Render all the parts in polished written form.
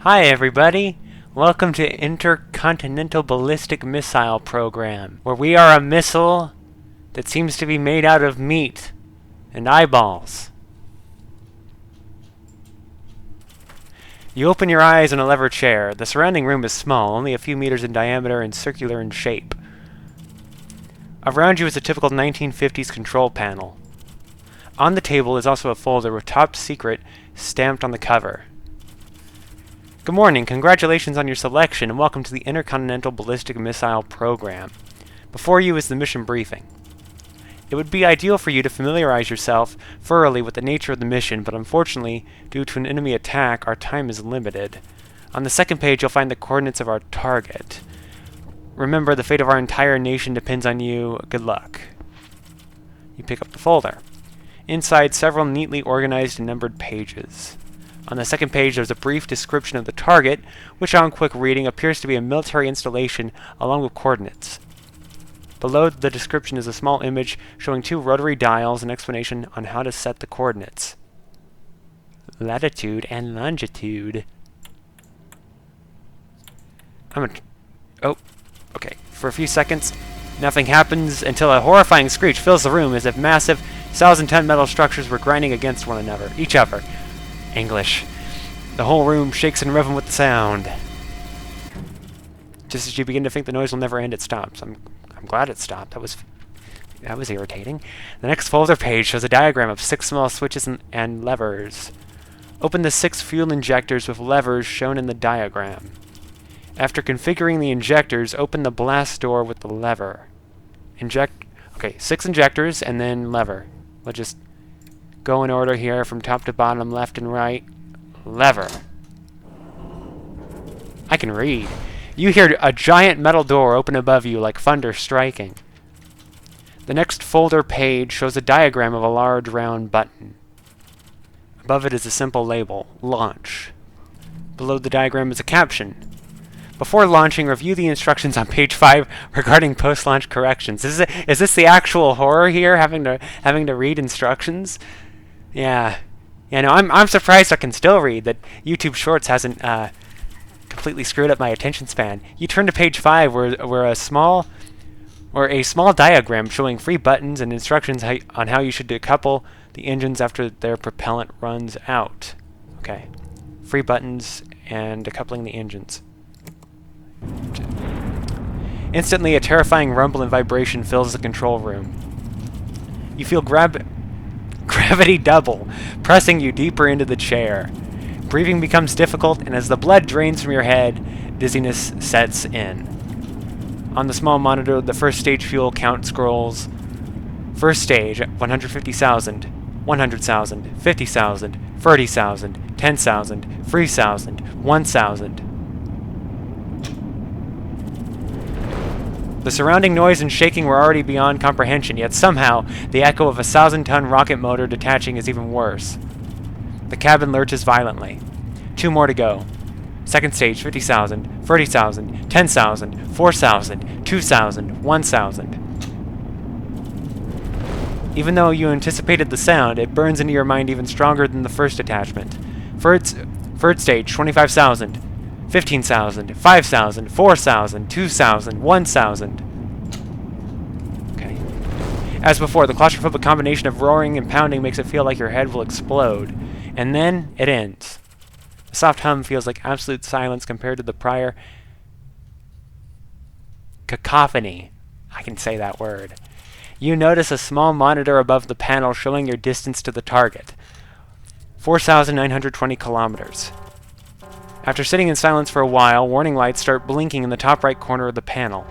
Hi everybody! Welcome to Intercontinental Ballistic Missile Program, where we are a missile that seems to be made out of meat and eyeballs. You open your eyes in a leather chair. The surrounding room is small, only a few meters in diameter and circular in shape. Around you is a typical 1950s control panel. On the table is also a folder with Top Secret stamped on the cover. Good morning, congratulations on your selection, and welcome to the Intercontinental Ballistic Missile Program. Before you is the mission briefing. It would be ideal for you to familiarize yourself thoroughly with the nature of the mission, but unfortunately, due to an enemy attack, our time is limited. On the second page, you'll find the coordinates of our target. Remember, the fate of our entire nation depends on you. Good luck. You pick up the folder. Inside, several neatly organized and numbered pages. On the second page, there's a brief description of the target, which on quick reading appears to be a military installation along with coordinates. Below the description is a small image showing two rotary dials and explanation on how to set the coordinates. Latitude and longitude. Oh, okay. For a few seconds, nothing happens until a horrifying screech fills the room as if massive 1,000-ton metal structures were grinding against each other. English. The whole room shakes in rhythm with the sound. Just as you begin to think the noise will never end, it stops. I'm glad it stopped. That was irritating. The next folder page shows a diagram of 6 small switches and levers. Open the 6 fuel injectors with levers shown in the diagram. After configuring the injectors, open the blast door with the lever. 6 injectors and then lever. We'll just go in order here from top to bottom, left and right. Lever. I can read. You hear a giant metal door open above you like thunder striking. The next folder page shows a diagram of a large round button. Above it is a simple label, Launch. Below the diagram is a caption. Before launching, review the instructions on page 5 regarding post-launch corrections. Is this the actual horror here, having to read instructions? Yeah, no, I'm surprised I can still read. That YouTube Shorts hasn't completely screwed up my attention span. You turn to page 5, where a small diagram showing 3 buttons and instructions on how you should decouple the engines after their propellant runs out. Okay, 3 buttons and decoupling the engines. Instantly, a terrifying rumble and vibration fills the control room. You feel gravity double, pressing you deeper into the chair. Breathing becomes difficult, and as the blood drains from your head, dizziness sets in. On the small monitor, the first stage fuel count scrolls. First stage, 150,000, 100,000, 50,000, 30,000, 10,000, 3,000, 1,000. The surrounding noise and shaking were already beyond comprehension, yet somehow the echo of a 1,000-ton rocket motor detaching is even worse. The cabin lurches violently. 2 more to go. Second stage, 50,000, 30,000, 10,000, 4,000, 2,000, 1,000. Even though you anticipated the sound, it burns into your mind even stronger than the first attachment. Third stage, 25,000. 15,000, 5,000, 4,000, 2,000, 1,000. Okay. As before, the claustrophobic combination of roaring and pounding makes it feel like your head will explode. And then it ends. The soft hum feels like absolute silence compared to the prior cacophony. I can say that word. You notice a small monitor above the panel showing your distance to the target. 4,920 kilometers. After sitting in silence for a while, warning lights start blinking in the top right corner of the panel.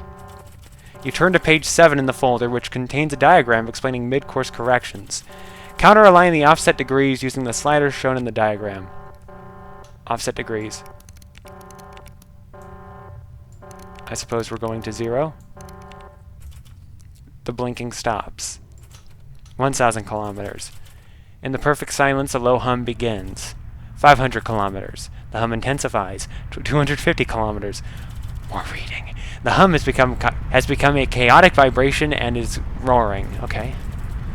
You turn to page 7 in the folder, which contains a diagram explaining mid-course corrections. Counter-align the offset degrees using the sliders shown in the diagram. Offset degrees. I suppose we're going to 0. The blinking stops. 1,000 kilometers. In the perfect silence, a low hum begins. 500 kilometers. The hum intensifies to 250 kilometers. More reading. The hum has become a chaotic vibration and is roaring. Okay.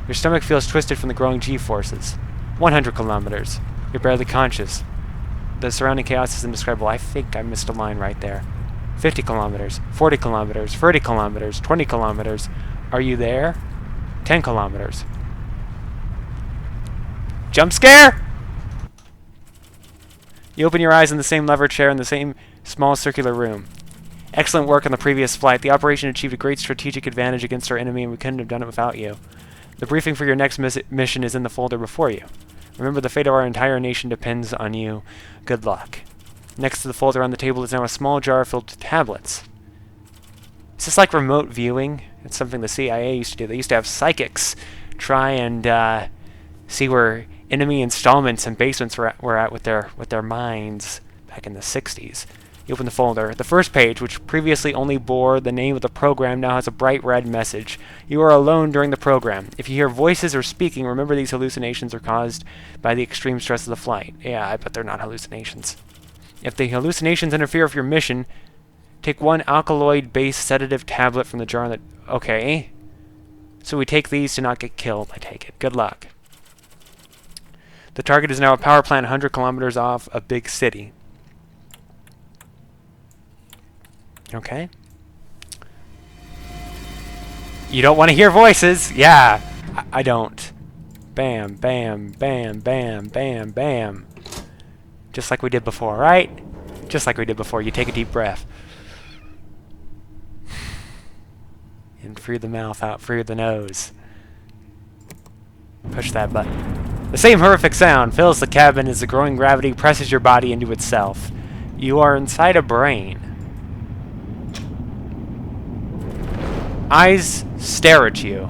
Your stomach feels twisted from the growing G-forces. 100 kilometers. You're barely conscious. The surrounding chaos is indescribable. I think I missed a line right there. 50 kilometers, 40 kilometers, 30 kilometers, 20 kilometers. Are you there? 10 kilometers. Jump scare! You open your eyes in the same lever chair in the same small circular room. Excellent work on the previous flight. The operation achieved a great strategic advantage against our enemy, and we couldn't have done it without you. The briefing for your next mission is in the folder before you. Remember, the fate of our entire nation depends on you. Good luck. Next to the folder on the table is now a small jar filled with tablets. Is this like remote viewing? It's something the CIA used to do. They used to have psychics try and see where enemy installments and basements were at with their minds back in the 60s. You open the folder. The first page, which previously only bore the name of the program, now has a bright red message. You are alone during the program. If you hear voices or speaking, remember these hallucinations are caused by the extreme stress of the flight. Yeah, I bet they're not hallucinations. If the hallucinations interfere with your mission, take one alkaloid-based sedative tablet from the jar that... Okay. So we take these to not get killed, I take it. Good luck. The target is now a power plant 100 kilometers off a big city. Okay. You don't want to hear voices. Yeah, I don't. Bam, bam, bam, bam, bam, bam. Just like we did before, right? Just like we did before. You take a deep breath. In through the mouth, out through the nose. Push that button. The same horrific sound fills the cabin as the growing gravity presses your body into itself. You are inside a brain. Eyes stare at you.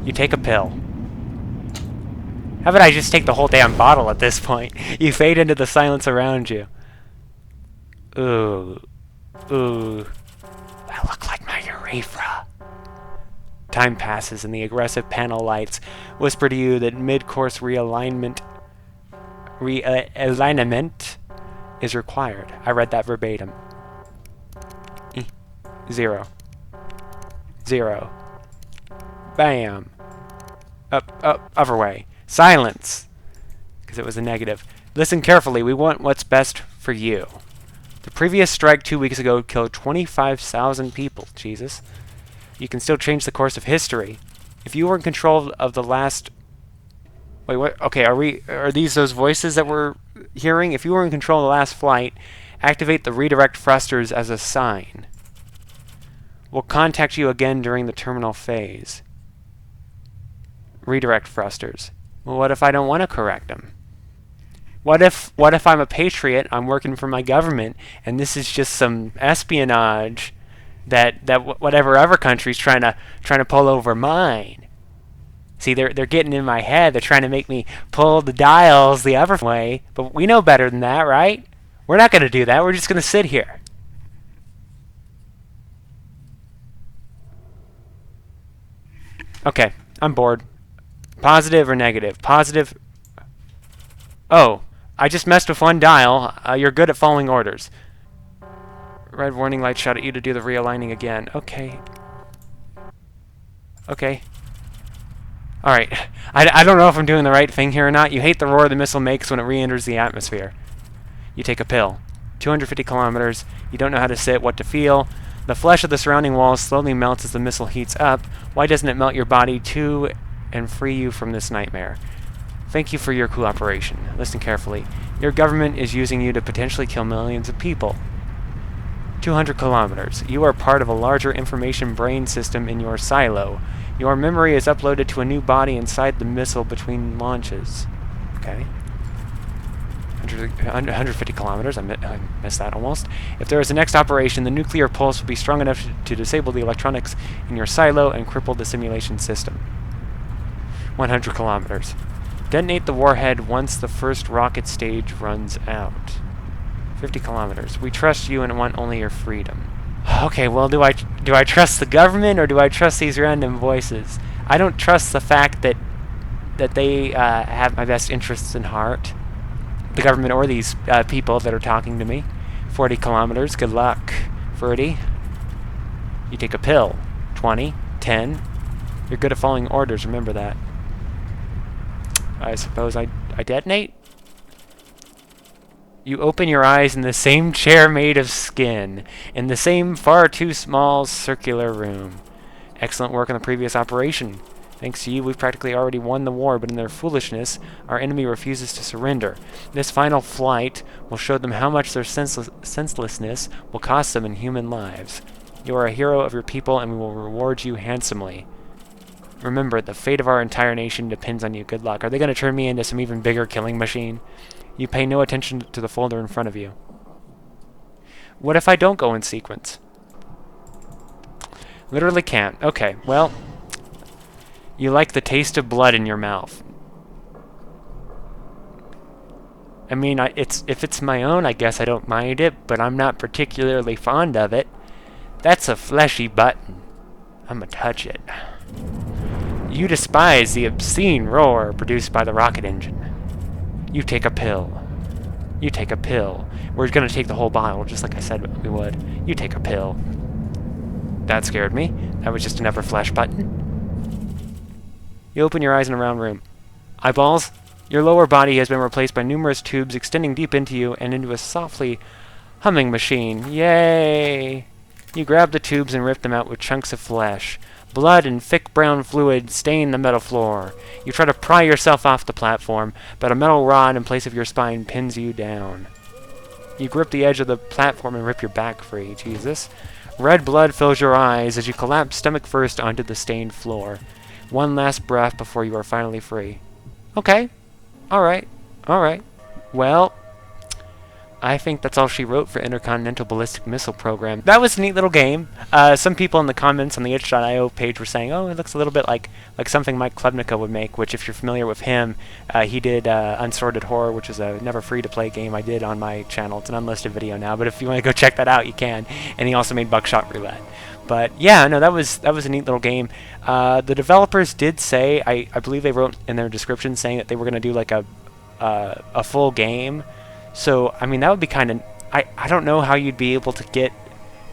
You take a pill. How about I just take the whole damn bottle at this point? You fade into the silence around you. Ooh. Ooh. That looked like my urethra. Time passes and the aggressive panel lights whisper to you that mid-course realignment is required. I read that verbatim. 0. 0. Bam. Up, other way. Silence. Because it was a negative. Listen carefully. We want what's best for you. The previous strike 2 weeks ago killed 25,000 people. Jesus. You can still change the course of history. If you were in control of the last... Wait, what? Okay, are these those voices that we're hearing? If you were in control of the last flight, activate the redirect thrusters as a sign. We'll contact you again during the terminal phase. Redirect thrusters. Well, what if I don't want to correct them? What if I'm a patriot, I'm working for my government, and this is just some espionage that whatever other country's trying to pull over mine? See, they're getting in my head. They're trying to make me pull the dials the other way, but we know better than that, right? We're not going to do that. We're just going to sit here. Okay, I'm bored. Positive or negative? Positive. Oh, I just messed with one dial. You're good at following orders. Red warning light shot at you to do the realigning again. Okay. Okay. Alright. I don't know if I'm doing the right thing here or not. You hate the roar the missile makes when it re-enters the atmosphere. You take a pill. 250 kilometers. You don't know how to sit, what to feel. The flesh of the surrounding walls slowly melts as the missile heats up. Why doesn't it melt your body too and free you from this nightmare? Thank you for your cooperation. Listen carefully. Your government is using you to potentially kill millions of people. 200 kilometers. You are part of a larger information brain system in your silo. Your memory is uploaded to a new body inside the missile between launches. Okay. 150 kilometers. I missed that almost. If there is a next operation, the nuclear pulse will be strong enough to disable the electronics in your silo and cripple the simulation system. 100 kilometers. Detonate the warhead once the first rocket stage runs out. 50 kilometers. We trust you and want only your freedom. Okay, well, do I trust the government or do I trust these random voices? I don't trust the fact that they have my best interests in heart. The government or these people that are talking to me. 40 kilometers. Good luck. 30. You take a pill. 20. 10. You're good at following orders. Remember that. I suppose I detonate? You open your eyes in the same chair made of skin, in the same far too small circular room. Excellent work on the previous operation. Thanks to you, we've practically already won the war, but in their foolishness, our enemy refuses to surrender. This final flight will show them how much their senselessness will cost them in human lives. You are a hero of your people, and we will reward you handsomely. Remember, the fate of our entire nation depends on you. Good luck. Are they going to turn me into some even bigger killing machine? You pay no attention to the folder in front of you. What if I don't go in sequence? Literally can't. Okay, well... You like the taste of blood in your mouth. I mean, if it's my own, I guess I don't mind it, but I'm not particularly fond of it. That's a fleshy button. I'ma touch it. You despise the obscene roar produced by the rocket engine. You take a pill. You take a pill. We're gonna take the whole bottle, just like I said we would. You take a pill. That scared me. That was just another flash button. You open your eyes in a round room. Eyeballs? Your lower body has been replaced by numerous tubes extending deep into you and into a softly humming machine. Yay! You grab the tubes and rip them out with chunks of flesh. Blood and thick brown fluid stain the metal floor. You try to pry yourself off the platform, but a metal rod in place of your spine pins you down. You grip the edge of the platform and rip your back free. Jesus. Red blood fills your eyes as you collapse stomach first onto the stained floor. One last breath before you are finally free. Okay. Alright. Alright. Well, I think that's all she wrote for Intercontinental Ballistic Missile Program. That was a neat little game. Some people in the comments on the itch.io page were saying, oh, it looks a little bit like something Mike Klebnica would make, which if you're familiar with him, he did Unsorted Horror, which is a never free-to-play game I did on my channel. It's an unlisted video now, but if you want to go check that out, you can. And he also made Buckshot Roulette. But yeah, no, that was a neat little game. The developers did say, I believe they wrote in their description saying that they were going to do like a full game. So I mean that would be kind of I don't know how you'd be able to get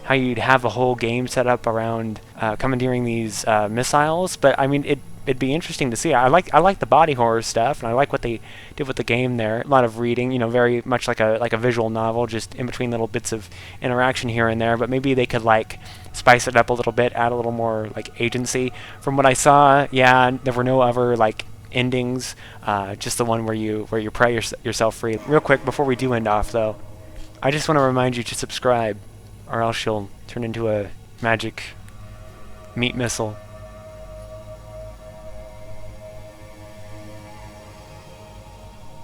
how you'd have a whole game set up around commandeering these missiles, but I mean it'd be interesting to see. I like the body horror stuff, and I like what they did with the game there. A lot of reading, you know, very much like a visual novel, just in between little bits of interaction here and there. But maybe they could like spice it up a little bit, add a little more like agency. From what I saw, yeah, there were no other like endings, just the one where you pray yourself free. Real quick before we do end off though, I just want to remind you to subscribe, or else you'll turn into a magic meat missile.